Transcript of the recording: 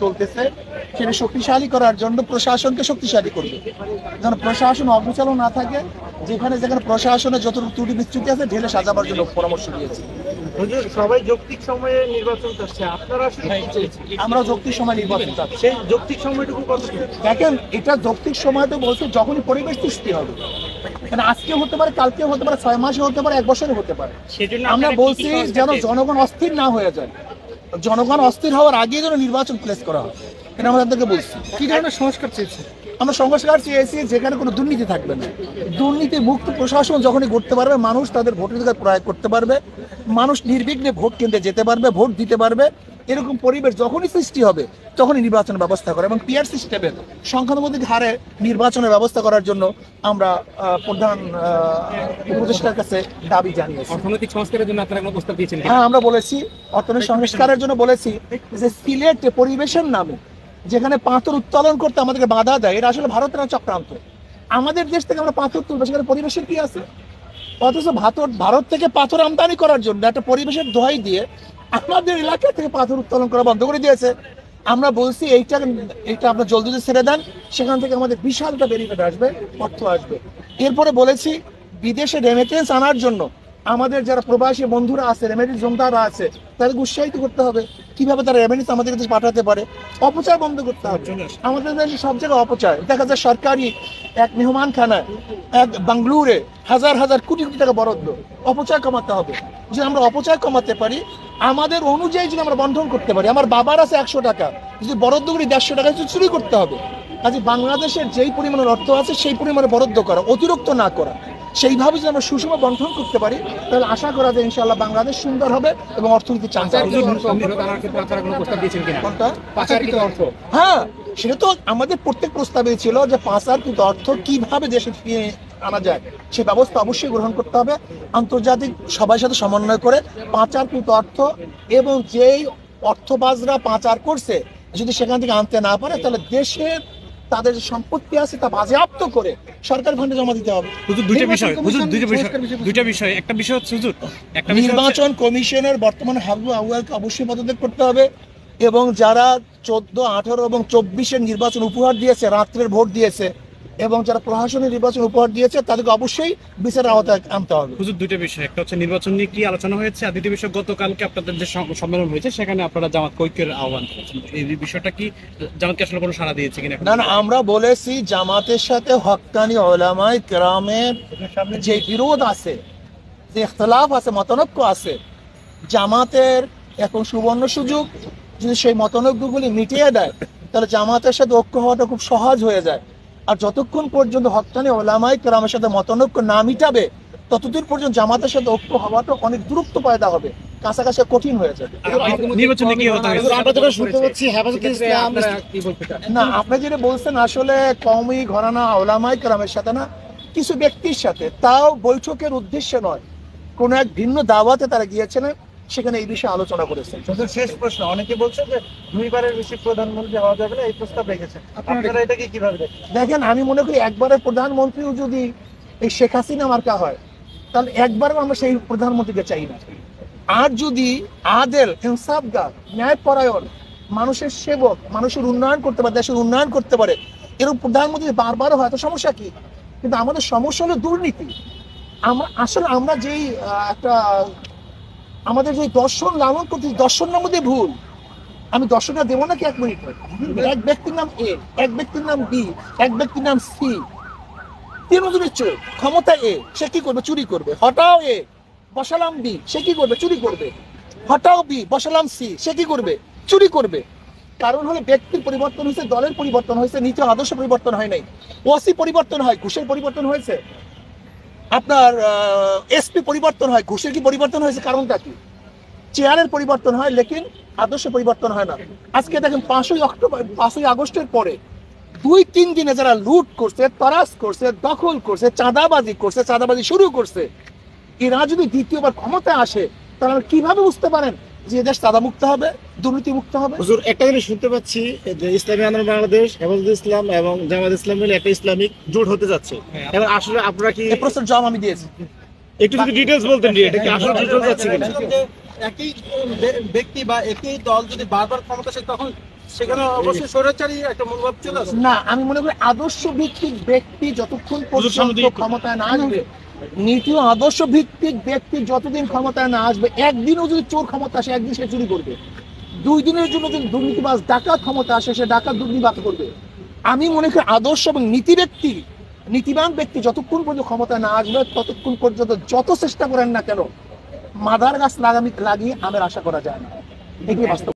চলতেছে সেটা শক্তিশালী করার জন্য প্রশাসনকে শক্তিশালী করবে, যেন প্রশাসন অবিচল না থাকে। যেখানে যেখানে প্রশাসনের যতটুকু ত্রুটি বিচ্যুতি আছে ঢেলে সাজাবার জন্য পরামর্শ দিয়েছে। সবাই যৌক্তিক সময়ে নির্বাচন চাচ্ছে, আপনারা আমরা যৌক্তিক সময় নির্বাচন চাচ্ছি। সেই যৌক্তিক সময়টুকু কত? দেখেন, এটা যৌক্তিক সময় তো বলছে যখনই পরিবেশ সৃষ্টি হবে, মানে আজকে হতে পারে, কালকে হতে পারে, 6 মাসে হতে পারে, 1 বছরে হতে পারে। আমরা বলছি যেন জনগণ অস্থির না হয়ে যায়, জনগণ অস্থির হওয়ার আগে যেন নির্বাচন প্লেস করা হয়, এটা আমরা তাদেরকে বলছি। কি ধরনের সংস্কার চেয়েছে? আমরা সংস্কার চেয়েছি যেখানে কোনো দুর্নীতি থাকবে না, দুর্নীতি মুক্ত প্রশাসন যখনই করতে পারবে, মানুষ তাদের ভোটাধিকার প্রয়োগ করতে পারবে, মানুষ নির্বিঘ্নে ভোট কেন্দ্রে যেতে পারবে, ভোট দিতে পারবে, এরকম পরিবেশ যখনই সৃষ্টি হবে তখনই নির্বাচনের ব্যবস্থা করে এবং পিআর সিস্টেমের সংখ্যানুপাতিক হারে নির্বাচনের ব্যবস্থা করার জন্য আমরা প্রধান উপদেষ্টার কাছে দাবি জানিয়েছি। অর্থনৈতিক সংস্কারের জন্য আপনারা কোনো প্রস্তাব দিয়েছেন? হ্যাঁ, আমরা বলেছি অর্থনৈতিক সংস্কারের জন্য বলেছি যে সিলেটে পরিবেশের নামে যেখানে পাথর উত্তোলন করতে আমাদেরকে বাধা দেয়, এটা আসলে ভারতের চক্রান্ত। আমাদের দেশ থেকে আমরা পাথর তুলবো, সেখানে পরিবেশের কি আছে? অথচ ভারত থেকে পাথর আমদানি করার জন্য একটা পরিবেশের দোহাই দিয়ে আমাদের এলাকা থেকে পাথর উত্তোলন করা বন্ধ করে দিয়েছে। আমরা বলছি এইটা আপনার জলদি ছেড়ে দেন, সেখান থেকে আমাদের বিশালটা বেনিফিট আসবে, অর্থ আসবে। এরপরে বলেছি বিদেশে রেমিটেন্স আনার জন্য আমাদের যারা প্রবাসী বন্ধুরা আছে, রেমিটেন্স জমদাররা আছে, তাদেরকে উৎসাহিত করতে হবে কিভাবে তারা রেমিটেন্স আমাদের কাছে পাঠাতে পারে। অপচয় বন্ধ করতে হবে। আমাদের দেশে সব জায়গায় অপচয় দেখা যায়। সরকারি এক মেহমানখানায়, এক বাংলুরে হাজার হাজার কোটি কোটি টাকা বরাদ্দ, অপচয় কমাতে হবে। যদি আমরা অপচয় কমাতে পারি, আমাদের অনুযায়ী যদি আমরা বন্টন করতে পারি, আমার বাবার আছে 100 টাকা, যদি বরাদ্দ করি 150 টাকা চুরি করতে হবে। কাজে বাংলাদেশের যেই পরিমাণের অর্থ আছে সেই পরিমাণে বরাদ্দ করা, অতিরিক্ত না করা। সেইভাবে যদি আমরা সুষম বন্টন করতে পারি তাহলে আশা করা যায় ইনশাআল্লাহ বাংলাদেশ সুন্দর হবে এবং অর্থনীতি চাঙ্গা হবে। হ্যাঁ, সেটা তো আমাদের প্রত্যেক প্রস্তাবে ছিল যে পাচারকৃত অর্থ কিভাবে দেশে ফিরিয়ে আনা যায় সে ব্যবস্থা অবশ্যই গ্রহণ করতে হবে, আন্তর্জাতিক সবার সাথে সমন্বয় করে। পাচারকৃত অর্থ এবং যেই অর্থবাজরা পাচার করছে যদি সেখান থেকে আনতে না পারে তাহলে দেশের তাদের যে সম্পত্তি আছে তা বাজেয়াপ্ত করে সরকার ফান্ডে জমা দিতে হবে। দুইটা বিষয়, একটা বিষয় হচ্ছে নির্বাচন কমিশনের বর্তমানে হাবু আউয়ালকে অবশ্যই পদত্যাগ করতে হবে এবং যারা 14, 18 এবং 24-এর নির্বাচন উপহার দিয়েছে, রাত্রের ভোট দিয়েছে এবং যারা প্রশাসনের নির্বাচন উপহার দিয়েছে তাদেরকে অবশ্যই বিচারের আওতায় আনতে হবে। হুজুর, দুইটা বিষয়, একটা হচ্ছে নির্বাচন নিয়ে কি আলোচনা হয়েছে, আর দ্বিতীয় বিষয় গতকালকে আপনাদের যে সম্মেলন হয়েছে সেখানে আপনারা জামাত ঐক্যের আহ্বান করেছেন, এই বিষয়টা কি জামাতকে আসলে কোনো সাড়া দিয়েছে কিনা? না, আমরা বলেছি জামাতের সাথে হক্কানি উলামায়ে কেরামের যে বিরোধ আছে, যে ইখতিলাফ আছে, মতানৈক্য আছে, জামাতের এখন সুবর্ণ সুযোগ। যদি সেই মতানৈক্যগুলি মিটিয়ে দেয় তাহলে জামাতের সাথে ঐক্য হওয়াটা খুব সহজ হয়ে যায়। আর যতক্ষণ পর্যন্ত হক্কানি উলামায়ে কেরামের সাথে মতানৈক্য না মিটাবে ততদূর পর্যন্ত জামাতের সাথে ঐক্য হওয়াটা অনেক দূরত্ব পয়দা হবে, কাছাকাছি কঠিন হয়ে যাবে। না, আপনি যেটা বলছেন আসলে কওমি ঘরানা উলামায়ে কেরামের সাথে না, কিছু ব্যক্তির সাথে, তাও বৈঠকের উদ্দেশ্যে নয়, কোন এক ভিন্ন দাওয়াতে তারা গিয়েছিলেন, সেখানে এই বিষয়ে আলোচনা করেছেন। শেষ প্রশ্ন, অনেকে বলছে যে 2বারের বেশি প্রধানমন্ত্রী হওয়া যাবে না, এই প্রস্তাব রেখেছেন, আপনারা এটাকে কিভাবে দেখেন? দেখেন, আমি মনে করি একবারের প্রধানমন্ত্রীও যদি এই শেখ হাসিনা মার্কা হয় তাহলে একবারও আমরা সেই প্রধানমন্ত্রীকে চাই না। আর যদি আদেল, ইনসাফগার, ন্যায়পরায়ণ, মানুষের সেবক, মানুষের উন্নয়ন করতে পারে, দেশের উন্নয়ন করতে পারে, এরকম প্রধানমন্ত্রী বারবারও হয় তো সমস্যা কি? কিন্তু আমাদের সমস্যা হলো দুর্নীতি। আমরা যেই একটা আমাদের যে দর্শন লালন করতে, দর্শনের মধ্যে ভুল। আমি দর্শনটা দেবো নাকি 1 মিনিট? এক ব্যক্তির নাম এ, এক ব্যক্তির নাম বি, এক ব্যক্তির নাম সি, তিনজনের চোর, ক্ষমতা এ, সে কি করবে? চুরি করবে। হটাও এ, বসালাম বি, সে কি করবে? চুরি করবে। হটাও বি, বসালাম সি, সে কি করবে? চুরি করবে। কারণ হলো ব্যক্তির পরিবর্তন হয়েছে, দলের পরিবর্তন হয়েছে, নীতি আদর্শ পরিবর্তন হয় নাই। ওসি পরিবর্তন হয়, ঘুষের পরিবর্তন হয়েছে। আপনার এসপি পরিবর্তন হয়, ঘুষের কি পরিবর্তন হয়েছে? কারণটা কি? চেয়ারের পরিবর্তন হয়, লেকিন আদর্শ পরিবর্তন হয় না। আজকে দেখেন 5ই আগস্টের পরে 2-3 দিনে যারা লুট করছে, তরাস করছে, দখল করছে, চাঁদাবাজি শুরু করছে, এরা যদি দ্বিতীয়বার ক্ষমতায় আসে তাহলে কিভাবে বুঝতে পারেন যে দেশ চাঁদা মুক্ত হবে, দুর্নীতি মুক্ত হবে? হুজুর, একটা জিনিস শুনতে পাচ্ছি যে ইসলামী আন্দোলন বাংলাদেশ, হেফাজতে ইসলাম এবং জামাত ইসলাম মিলে একটা ইসলামিক জোট হতে যাচ্ছে। এবার আসলে আপনারা কি এই প্রশ্নের জবাব আমি দিয়েছি, একটু যদি ডিটেইলস বলতেন, এটা কি আসলে জোট হতে যাচ্ছে কিনা? একই ব্যক্তি বা একই দল যদি বারবার ক্ষমতা আসে তখন সেখানে অবশ্যই স্বৈরাচারী একটা মনোভাব চলে আসে। না, আমি মনে করি আদর্শ ভিত্তিক ব্যক্তি যতক্ষণ পর্যন্ত ক্ষমতায় না আসবে, নীতি ও আদর্শ ভিত্তিক ব্যক্তি যতদিন ক্ষমতায় না আসবে, একদিনও যদি চোর ক্ষমতা আসে একদিন সে চুরি করবে, 2 দিনের জন্য যদি দুর্নীতিবাজ ডাকাত ক্ষমতা আসে সে ডাকাত দুর্নীতিবাদ করবে। আমি মনে করি আদর্শ এবং নীতিবান ব্যক্তি যতক্ষণ পর্যন্ত ক্ষমতায় না আসবে ততক্ষণ পর্যন্ত যত চেষ্টা করেন না কেন মাদার গাছ লাগিয়ে আমের আশা করা যায় না। এগুলি বাস্তব।